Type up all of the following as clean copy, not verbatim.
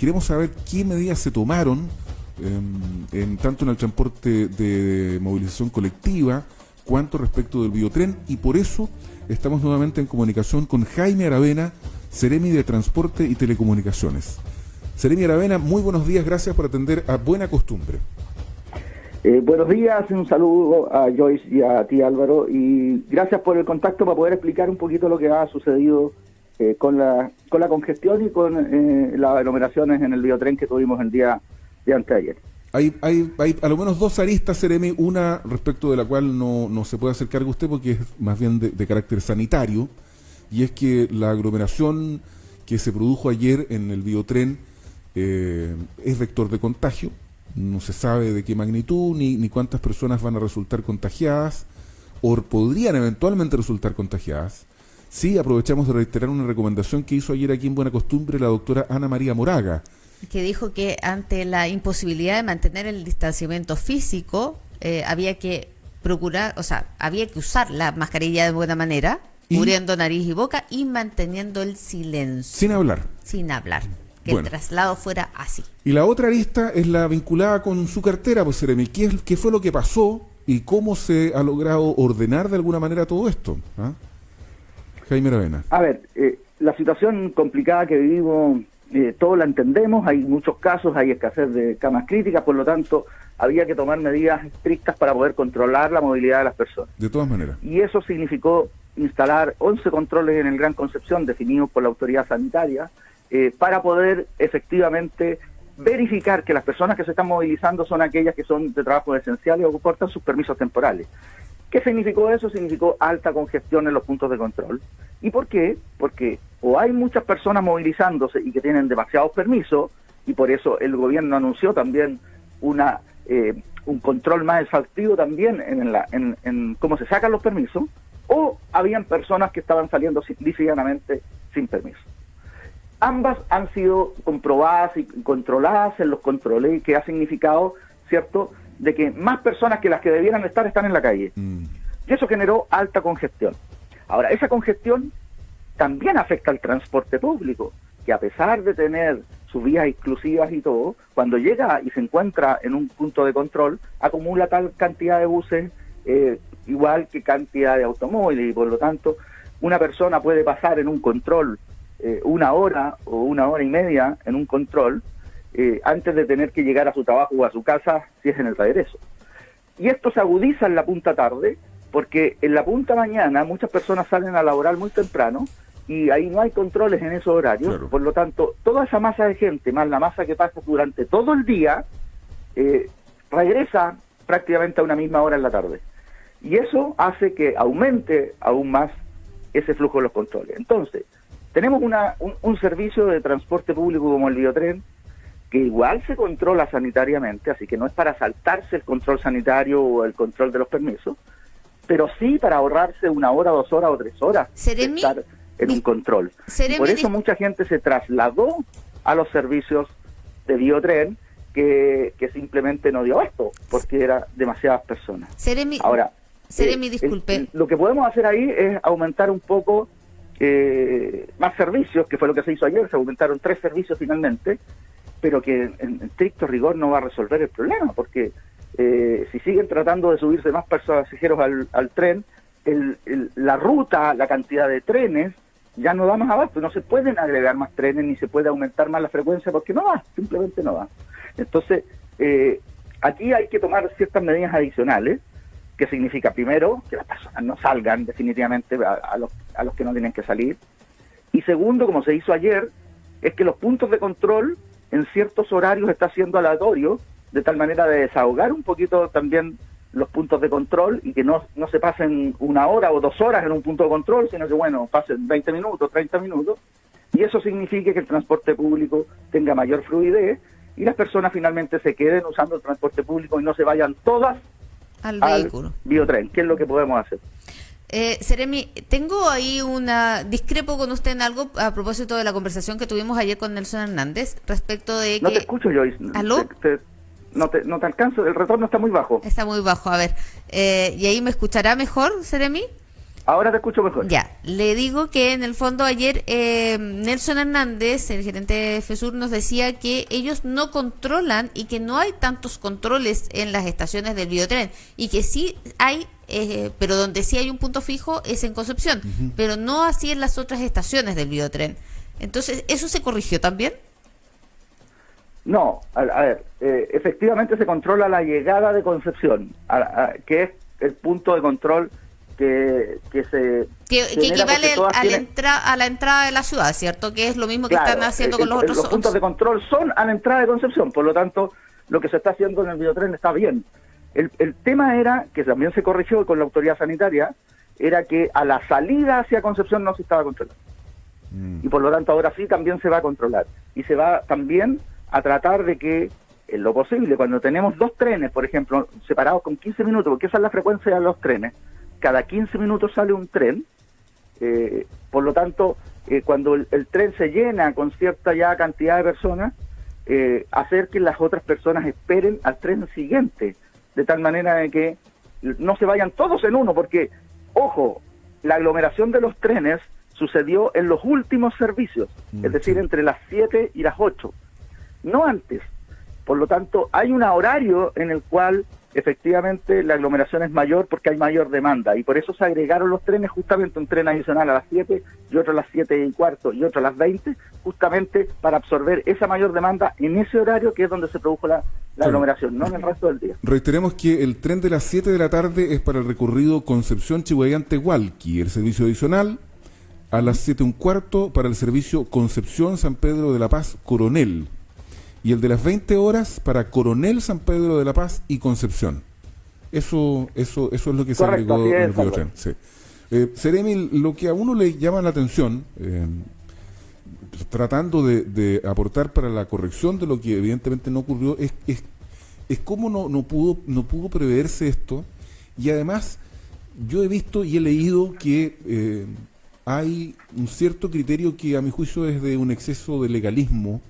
queremos saber qué medidas se tomaron tanto en el transporte de movilización colectiva cuanto respecto del biotren, y por eso estamos nuevamente en comunicación con Jaime Aravena, Seremi de Transporte y Telecomunicaciones. Seremi Aravena, muy buenos días, gracias por atender a Buena Costumbre. Buenos días, un saludo a Joyce y a ti, Álvaro, y gracias por el contacto para poder explicar un poquito lo que ha sucedido con la congestión y con las aglomeraciones en el biotren que tuvimos el día de anteayer. Hay a lo menos dos aristas, Seremi, una respecto de la cual no se puede hacer cargo usted porque es más bien de carácter sanitario, y es que la aglomeración que se produjo ayer en el biotren es vector de contagio. No se sabe de qué magnitud ni cuántas personas van a resultar contagiadas o podrían eventualmente resultar contagiadas. Sí, aprovechamos de reiterar una recomendación que hizo ayer aquí en Buena Costumbre la doctora Ana María Moraga, que dijo que ante la imposibilidad de mantener el distanciamiento físico, había que procurar, o sea, había que usar la mascarilla de buena manera, cubriendo nariz y boca y manteniendo el silencio. Sin hablar. Sin hablar. Que el traslado fuera así. Y la otra arista es la vinculada con su cartera, pues, Seremi. ¿Qué fue lo que pasó y cómo se ha logrado ordenar de alguna manera todo esto? ¿Ah? Jaime Aravena. A ver, la situación complicada que vivimos, todos la entendemos, hay muchos casos, hay escasez de camas críticas, por lo tanto, había que tomar medidas estrictas para poder controlar la movilidad de las personas. De todas maneras. Y eso significó instalar 11 controles en el Gran Concepción, definidos por la autoridad sanitaria, para poder efectivamente verificar que las personas que se están movilizando son aquellas que son de trabajos esenciales o que portan sus permisos temporales. ¿Qué significó eso? Significó alta congestión en los puntos de control. ¿Y por qué? Porque o hay muchas personas movilizándose y que tienen demasiados permisos, y por eso el gobierno anunció también un control más exhaustivo también en cómo se sacan los permisos, o habían personas que estaban saliendo livianamente sin permiso. Ambas han sido comprobadas y controladas en los controles, que ha significado, ¿cierto?, de que más personas que las que debieran estar están en la calle. Y eso generó alta congestión. Ahora, esa congestión también afecta al transporte público, que a pesar de tener sus vías exclusivas y todo, cuando llega y se encuentra en un punto de control, acumula tal cantidad de buses, igual que cantidad de automóviles, y por lo tanto, una persona puede pasar en un control una hora o una hora y media en un control antes de tener que llegar a su trabajo o a su casa si es en el regreso. Y esto se agudiza en la punta tarde, porque en la punta mañana muchas personas salen a laborar muy temprano y ahí no hay controles en esos horarios. Claro. Por lo tanto, toda esa masa de gente, más la masa que pasa durante todo el día, regresa prácticamente a una misma hora en la tarde. Y eso hace que aumente aún más ese flujo de los controles. Entonces, tenemos un servicio de transporte público como el biotren, que igual se controla sanitariamente, así que no es para saltarse el control sanitario o el control de los permisos, pero sí para ahorrarse 1 hora, 2 horas o 3 horas de estar en un control. Y por eso mucha gente se trasladó a los servicios de biotren que simplemente no dio esto, porque eran demasiadas personas. Ahora, disculpe. Lo que podemos hacer ahí es aumentar un poco más servicios, que fue lo que se hizo ayer. Se aumentaron 3 servicios finalmente, pero que en estricto rigor no va a resolver el problema, porque si siguen tratando de subirse más pasajeros al tren, la ruta, la cantidad de trenes ya no da más abasto, no se pueden agregar más trenes ni se puede aumentar más la frecuencia porque no va, simplemente no va. Entonces, aquí hay que tomar ciertas medidas adicionales, que significa primero que las personas no salgan definitivamente a los que no tienen que salir, y segundo, como se hizo ayer, es que los puntos de control en ciertos horarios está siendo aleatorio, de tal manera de desahogar un poquito también los puntos de control y que no se pasen 1 hora o 2 horas en un punto de control, sino que, bueno, pasen 20 minutos, 30 minutos, y eso significa que el transporte público tenga mayor fluidez y las personas finalmente se queden usando el transporte público y no se vayan todas al vehículo. Biotren, ¿qué es lo que podemos hacer? Seremi, tengo ahí discrepo con usted en algo a propósito de la conversación que tuvimos ayer con Nelson Hernández respecto de que... No te escucho, Joyce. ¿Aló? No te alcanzo, el retorno está muy bajo. Está muy bajo, a ver. ¿Y ahí me escuchará mejor, Seremi? Ahora te escucho mejor. Ya, le digo que en el fondo ayer Nelson Hernández, el gerente de FESUR, nos decía que ellos no controlan y que no hay tantos controles en las estaciones del Biotren y que sí hay, pero donde sí hay un punto fijo es en Concepción, pero no así en las otras estaciones del Biotren. Entonces, ¿eso se corrigió también? No, a ver, efectivamente se controla la llegada de Concepción, que es el punto de control que equivale a la entrada de la ciudad, ¿cierto? Que es lo mismo que claro, están haciendo con los otros. Los puntos de control son a la entrada de Concepción, por lo tanto, lo que se está haciendo en el Biotren está bien. El tema era, que también se corrigió con la autoridad sanitaria, era que a la salida hacia Concepción no se estaba controlando. Y por lo tanto, ahora sí también se va a controlar. Y se va también a tratar de que, en lo posible, cuando tenemos 2 trenes, por ejemplo, separados con 15 minutos, porque esa es la frecuencia de los trenes, cada 15 minutos sale un tren, por lo tanto, cuando el tren se llena con cierta ya cantidad de personas, hacer que las otras personas esperen al tren siguiente, de tal manera de que no se vayan todos en uno, porque, ojo, la aglomeración de los trenes sucedió en los últimos servicios, es decir, entre las 7 y las 8, no antes. Por lo tanto, hay un horario en el cual efectivamente la aglomeración es mayor porque hay mayor demanda y por eso se agregaron los trenes, justamente un tren adicional a las 7 y otro a las 7:15 y otro a las 20, justamente para absorber esa mayor demanda en ese horario que es donde se produjo la aglomeración, no en el resto del día. Reiteremos que el tren de las 7 de la tarde es para el recorrido Concepción-Chihuayante-Hualqui, el servicio adicional a las 7:15 para el servicio Concepción-San Pedro de la Paz-Coronel. Y el de las 20 horas para Coronel, San Pedro de la Paz y Concepción. Eso es lo que se Correcto, agregó en el Pablo. Biotren. Sí. Seremi, lo que a uno le llama la atención, tratando de aportar para la corrección de lo que evidentemente no ocurrió, es cómo no pudo preverse esto. Y además, yo he visto y he leído que hay un cierto criterio que a mi juicio es de un exceso de legalismo,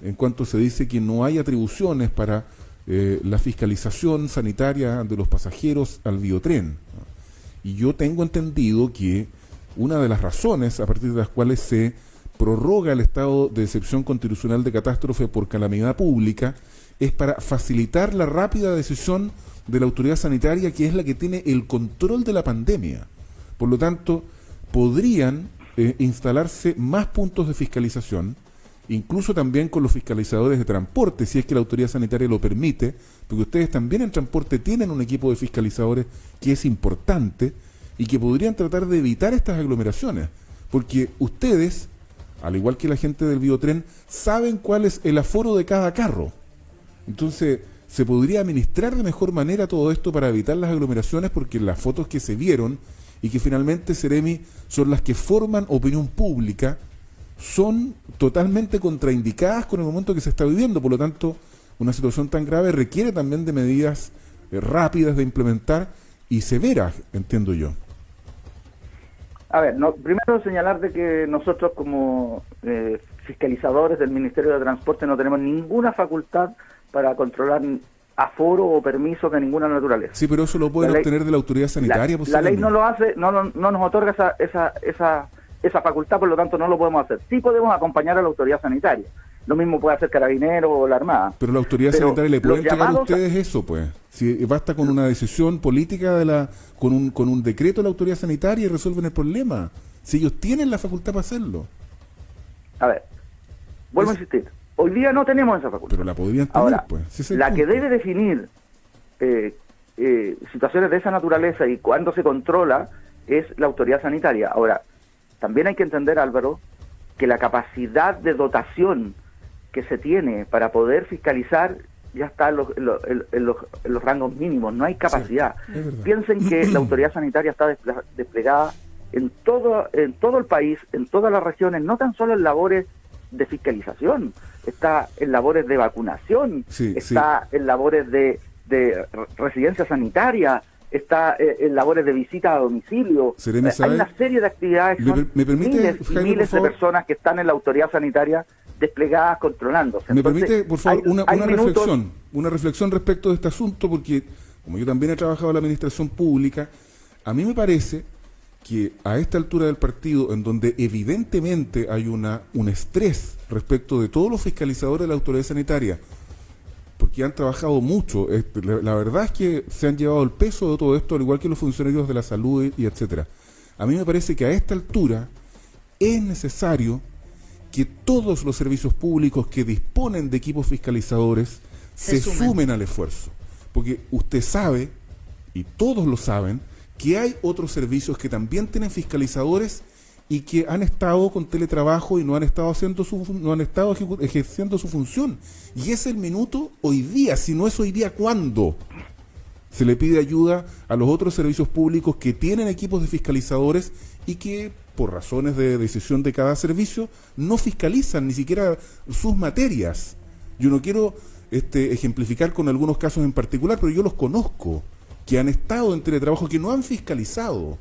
en cuanto se dice que no hay atribuciones para la fiscalización sanitaria de los pasajeros al Biotren. Y yo tengo entendido que una de las razones a partir de las cuales se prorroga el estado de excepción constitucional de catástrofe por calamidad pública es para facilitar la rápida decisión de la autoridad sanitaria, que es la que tiene el control de la pandemia. Por lo tanto, podrían instalarse más puntos de fiscalización, incluso también con los fiscalizadores de transporte, si es que la autoridad sanitaria lo permite, porque ustedes también en transporte tienen un equipo de fiscalizadores que es importante y que podrían tratar de evitar estas aglomeraciones, porque ustedes, al igual que la gente del Biotren, saben cuál es el aforo de cada carro. Entonces, se podría administrar de mejor manera todo esto para evitar las aglomeraciones, porque las fotos que se vieron y que finalmente, Seremi, son las que forman opinión pública, son totalmente contraindicadas con el momento que se está viviendo. Por lo tanto, una situación tan grave requiere también de medidas rápidas de implementar y severas, entiendo yo. A ver, primero señalar de que nosotros como fiscalizadores del Ministerio de Transporte no tenemos ninguna facultad para controlar aforo o permisos de ninguna naturaleza. Sí, pero eso lo pueden obtener de la autoridad sanitaria. La ley no lo hace, no nos otorga esa facultad, por lo tanto no lo podemos hacer. Sí podemos acompañar a la autoridad sanitaria. Lo mismo puede hacer Carabineros o la Armada. Pero la autoridad sanitaria le puede entregar a ustedes eso, pues. Si basta con una decisión política con un decreto de la autoridad sanitaria y resuelven el problema. Si ellos tienen la facultad para hacerlo. A ver, vuelvo a insistir. Hoy día no tenemos esa facultad. Pero la podrían tener, ahora, pues. Sí, la que debe definir situaciones de esa naturaleza y cuándo se controla es la autoridad sanitaria. Ahora, también hay que entender, Álvaro, que la capacidad de dotación que se tiene para poder fiscalizar ya está en los rangos mínimos, no hay capacidad. Sí, piensen que la autoridad sanitaria está desplegada en todo el país, en todas las regiones, no tan solo en labores de fiscalización, está en labores de vacunación, está en labores de residencia sanitaria, está en labores de visita a domicilio. Hay una serie de actividades, son miles y miles de personas que están en la autoridad sanitaria desplegadas, controlándose. ¿Me permite, por favor, una reflexión respecto de este asunto? Porque, como yo también he trabajado en la administración pública, a mí me parece que a esta altura del partido, en donde evidentemente hay un estrés respecto de todos los fiscalizadores de la autoridad sanitaria, porque han trabajado mucho, la verdad es que se han llevado el peso de todo esto, al igual que los funcionarios de la salud y etcétera. A mí me parece que a esta altura es necesario que todos los servicios públicos que disponen de equipos fiscalizadores se sumen al esfuerzo. Porque usted sabe, y todos lo saben, que hay otros servicios que también tienen fiscalizadores y que han estado con teletrabajo y no han estado ejerciendo su función. Y es el minuto hoy día, si no es hoy día, ¿cuándo? Se le pide ayuda a los otros servicios públicos que tienen equipos de fiscalizadores y que, por razones de decisión de cada servicio, no fiscalizan ni siquiera sus materias. Yo no quiero ejemplificar con algunos casos en particular, pero yo los conozco, que han estado en teletrabajo, que no han fiscalizado.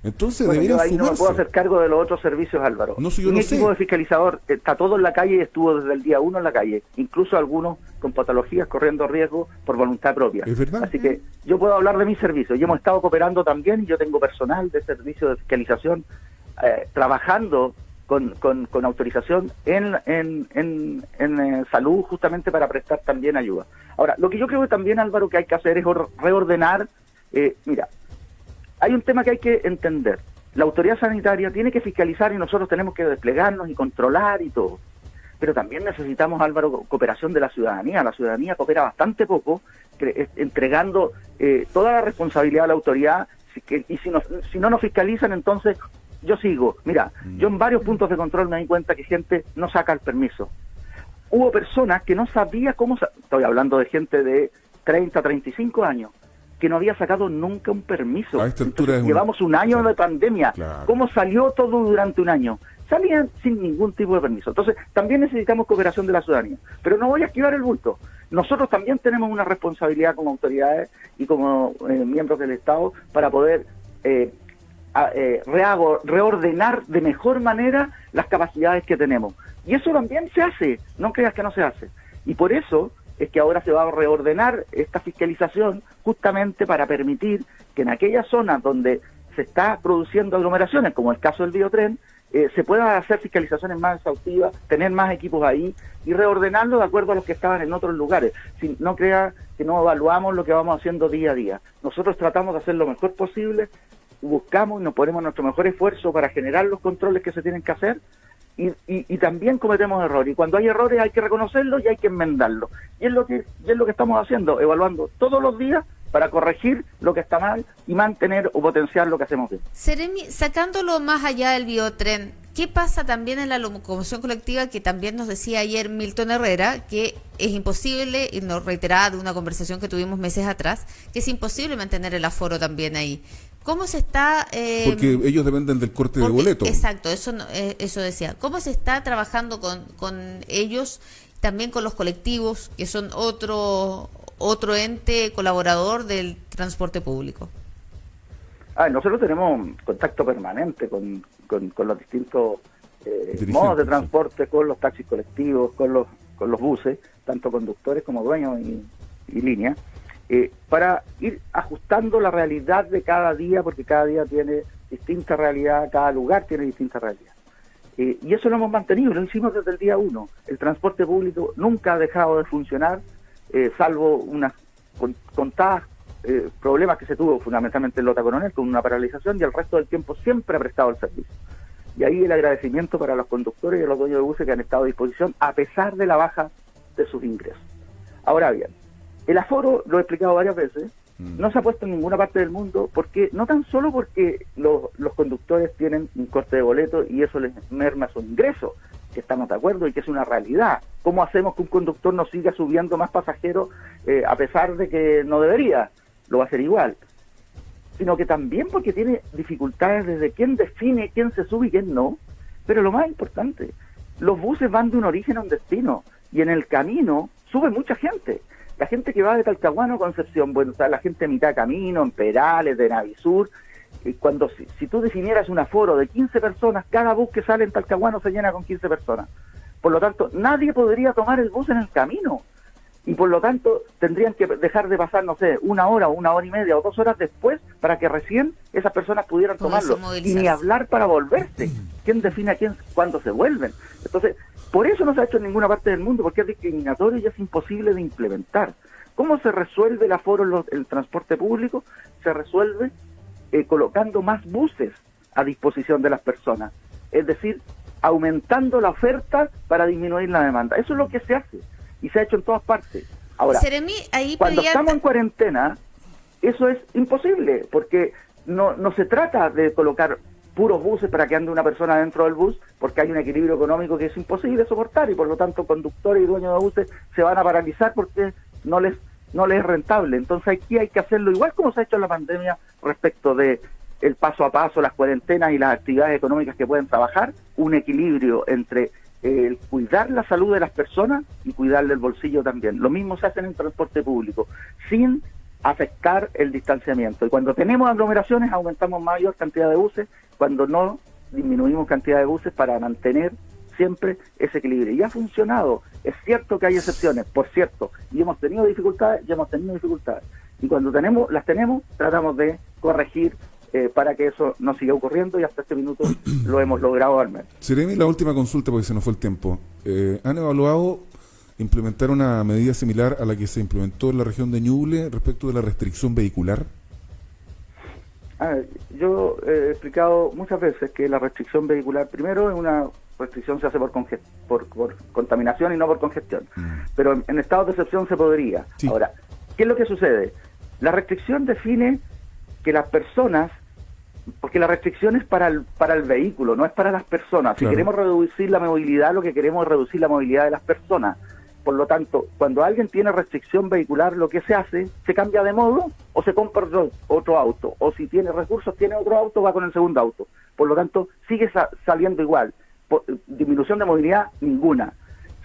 Entonces deberían sumarse. No me puedo hacer cargo de los otros servicios, Álvaro. No, si yo Mi lo equipo sé. de fiscalizador está todo en la calle y estuvo desde el día 1 en la calle, incluso algunos con patologías corriendo riesgo por voluntad propia. Es verdad. Así que yo puedo hablar de mi servicio. Y hemos estado cooperando también, y yo tengo personal de servicio de fiscalización trabajando con autorización en salud, justamente para prestar también ayuda. Ahora, lo que yo creo que también, Álvaro, que hay que hacer es reordenar. Mira, hay un tema que hay que entender. La autoridad sanitaria tiene que fiscalizar y nosotros tenemos que desplegarnos y controlar y todo. Pero también necesitamos, Álvaro, cooperación de la ciudadanía. La ciudadanía coopera bastante poco, entregando toda la responsabilidad a la autoridad, y si no nos fiscalizan, entonces yo sigo. Mira, yo en varios puntos de control me di cuenta que gente no saca el permiso. Hubo personas que no sabía cómo... Estoy hablando de gente de 30, 35 años, que no había sacado nunca un permiso. A esta altura llevamos un año de pandemia. Claro. ¿Cómo salió todo durante un año? Salían sin ningún tipo de permiso. Entonces, también necesitamos cooperación de la ciudadanía. Pero no voy a esquivar el bulto. Nosotros también tenemos una responsabilidad como autoridades y como miembros del Estado para poder reordenar de mejor manera las capacidades que tenemos. Y eso también se hace, no creas que no se hace. Y por eso es que ahora se va a reordenar esta fiscalización justamente para permitir que en aquellas zonas donde se está produciendo aglomeraciones, como el caso del biotren, se puedan hacer fiscalizaciones más exhaustivas, tener más equipos ahí y reordenarlo de acuerdo a los que estaban en otros lugares. Si no crea que no evaluamos lo que vamos haciendo día a día. Nosotros tratamos de hacer lo mejor posible, buscamos y nos ponemos nuestro mejor esfuerzo para generar los controles que se tienen que hacer, y también cometemos errores, y cuando hay errores hay que reconocerlos y hay que enmendarlos, y es lo que estamos haciendo, evaluando todos los días para corregir lo que está mal y mantener o potenciar lo que hacemos bien. Seremi, sacándolo más allá del biotren, ¿qué pasa también en la locomoción colectiva? Que también nos decía ayer Milton Herrera que es imposible, y nos reiteraba de una conversación que tuvimos meses atrás, que es imposible mantener el aforo también ahí. ¿Cómo se está...? Porque ellos dependen del corte de boleto. Exacto, eso decía. ¿Cómo se está trabajando con ellos, también con los colectivos, que son otro ente colaborador del transporte público? Nosotros tenemos contacto permanente con los distintos modos de transporte, con los taxis colectivos, con los buses, tanto conductores como dueños y líneas, para ir ajustando la realidad de cada día, porque cada día tiene distinta realidad, cada lugar tiene distinta realidad. Y eso lo hemos mantenido, lo hicimos desde el día 1. El transporte público nunca ha dejado de funcionar, salvo unas contadas problemas que se tuvo fundamentalmente en Lota Coronel, con una paralización, y el resto del tiempo siempre ha prestado el servicio. Y ahí el agradecimiento para los conductores y los dueños de buses que han estado a disposición a pesar de la baja de sus ingresos. Ahora bien, el aforo, lo he explicado varias veces, no se ha puesto en ninguna parte del mundo, porque no tan solo porque los conductores tienen un corte de boleto y eso les merma su ingreso, que estamos de acuerdo y que es una realidad. ¿Cómo hacemos que un conductor no siga subiendo más pasajeros a pesar de que no debería? Lo va a hacer igual. Sino que también porque tiene dificultades desde quién define quién se sube y quién no. Pero lo más importante, los buses van de un origen a un destino, y en el camino sube mucha gente. La gente que va de Talcahuano a Concepción, bueno, o sea, la gente a mitad de camino, en Perales, de Navisur, cuando si tú definieras un aforo de 15 personas, cada bus que sale en Talcahuano se llena con 15 personas. Por lo tanto, nadie podría tomar el bus en el camino. y por lo tanto tendrían que dejar de pasar, no sé, 1 hora o 1 hora y media o 2 horas después para que recién esas personas pudieran tomarlo, y ni hablar para volverse. ¿Quién define a quién cuándo se vuelven? Entonces, por eso no se ha hecho en ninguna parte del mundo, porque es discriminatorio y es imposible de implementar. ¿Cómo se resuelve el aforo en el transporte público? Se resuelve colocando más buses a disposición de las personas, es decir, aumentando la oferta para disminuir la demanda. Eso es lo que se hace y se ha hecho en todas partes. Ahora, Seremi, ahí cuando estamos en cuarentena, eso es imposible, porque no se trata de colocar puros buses para que ande una persona dentro del bus, porque hay un equilibrio económico que es imposible soportar, y por lo tanto conductores y dueños de buses se van a paralizar porque no les es rentable. Entonces aquí hay que hacerlo igual como se ha hecho en la pandemia respecto de el paso a paso, las cuarentenas y las actividades económicas que pueden trabajar, un equilibrio entre el cuidar la salud de las personas y cuidarle el bolsillo también. Lo mismo se hace en el transporte público, sin afectar el distanciamiento. Y cuando tenemos aglomeraciones aumentamos mayor cantidad de buses, cuando no disminuimos cantidad de buses para mantener siempre ese equilibrio. Y ha funcionado. Es cierto que hay excepciones, por cierto, y hemos tenido dificultades, y cuando las tenemos, tratamos de corregir para que eso no siga ocurriendo, y hasta este minuto lo hemos logrado al menos. Seremi, la última consulta porque se nos fue el tiempo. ¿Han evaluado implementar una medida similar a la que se implementó en la región de Ñuble respecto de la restricción vehicular? Yo he explicado muchas veces que la restricción vehicular, primero, es una restricción se hace por contaminación y no por congestión, pero en estados de excepción se podría. Sí. Ahora, ¿qué es lo que sucede? La restricción define que las personas, porque la restricción es para el vehículo, no es para las personas. Claro. Si queremos reducir la movilidad, lo que queremos es reducir la movilidad de las personas. Por lo tanto, cuando alguien tiene restricción vehicular, lo que se hace, se cambia de modo o se compra otro auto. O si tiene recursos, tiene otro auto, va con el segundo auto. Por lo tanto, sigue saliendo igual. Disminución de movilidad, ninguna.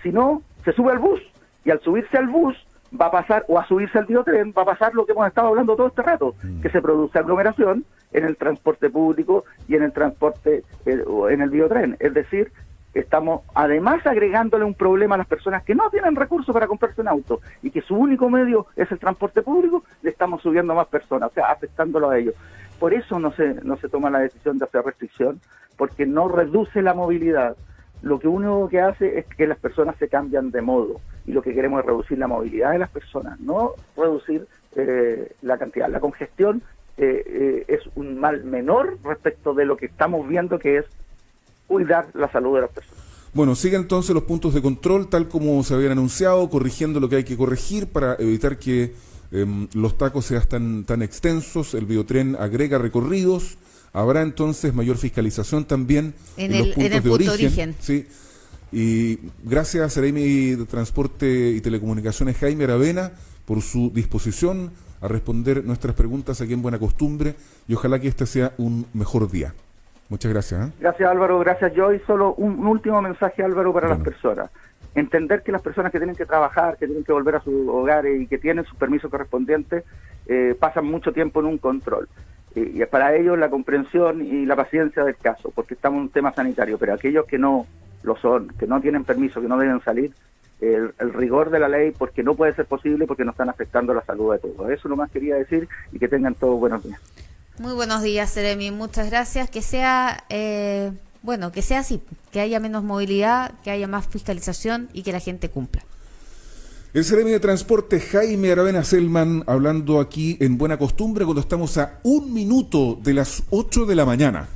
Si no, se sube al bus, y al subirse al bus va a pasar, o a subirse al biotren, va a pasar lo que hemos estado hablando todo este rato, que se produce aglomeración en el transporte público y en el transporte, en el biotren. Es decir, estamos además agregándole un problema a las personas que no tienen recursos para comprarse un auto y que su único medio es el transporte público, le estamos subiendo a más personas, o sea, afectándolo a ellos. Por eso no se toma la decisión de hacer restricción, porque no reduce la movilidad. Lo que único que hace es que las personas se cambian de modo, y lo que queremos es reducir la movilidad de las personas, no reducir la cantidad. La congestión es un mal menor respecto de lo que estamos viendo, que es cuidar la salud de las personas. Bueno, sigue entonces los puntos de control tal como se habían anunciado, corrigiendo lo que hay que corregir para evitar que los tacos sean tan extensos. El biotren agrega recorridos. Habrá entonces mayor fiscalización también en los puntos de origen. Sí. Y gracias a Seremi de Transporte y Telecomunicaciones Jaime Aravena por su disposición a responder nuestras preguntas aquí en Buena Costumbre, y ojalá que este sea un mejor día. Muchas gracias. Gracias, Álvaro, gracias. Yo, y solo un último mensaje, Álvaro, para las personas. Entender que las personas que tienen que trabajar, que tienen que volver a sus hogares y que tienen sus permisos correspondientes, pasan mucho tiempo en un control. Y para ellos la comprensión y la paciencia del caso, porque estamos en un tema sanitario, pero aquellos que no lo son, que no tienen permiso, que no deben salir, el rigor de la ley, porque no puede ser posible, porque nos están afectando la salud de todos. Eso nomás quería decir, y que tengan todos buenos días. Muy buenos días, Seremi, muchas gracias. Que sea que sea así, que haya menos movilidad, que haya más fiscalización y que la gente cumpla. El Seremi de Transporte Jaime Aravena Selman hablando aquí en Buena Costumbre cuando estamos a 1 minuto de las 8 de la mañana.